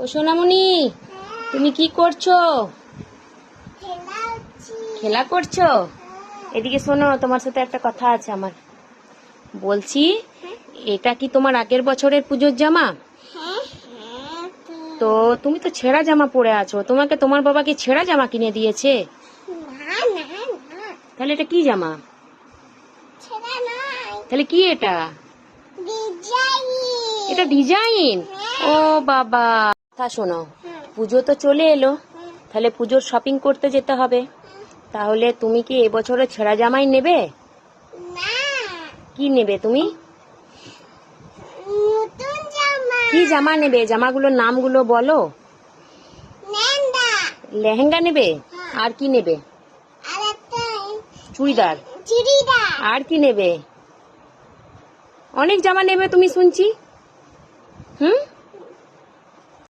ও সোনামণি, তুমি কি করছো? খেলা করছো? এদিকে শোনো, তোমার সাথে একটা কথা আছে আমার। বলছি, এটা কি তোমার আগের বছরের পুজোর জামা? তো তুমি তো ছেঁড়া জামা পরে আছো, তোমাকে তোমার বাবা কি ছেঁড়া জামা কিনে দিয়েছে? তাহলে এটা কি জামা? তাহলে কি এটা? এটা ডিজাইন? ও বাবা, কথা শোনো, পুজো তো চলে এলো, তাহলে পুজোর শপিং করতে যেতে হবে। তাহলে তুমি কি এবছরে ছেঁড়া জামাই নেবে? কি নেবে তুমি? কি জামা নেবে? জামাগুলোর নামগুলো বলো। লেহেঙ্গা নেবে? আর কি নেবে? চুড়িদার? আর কি নেবে? অনেক জামা নেবে তুমি শুনছি।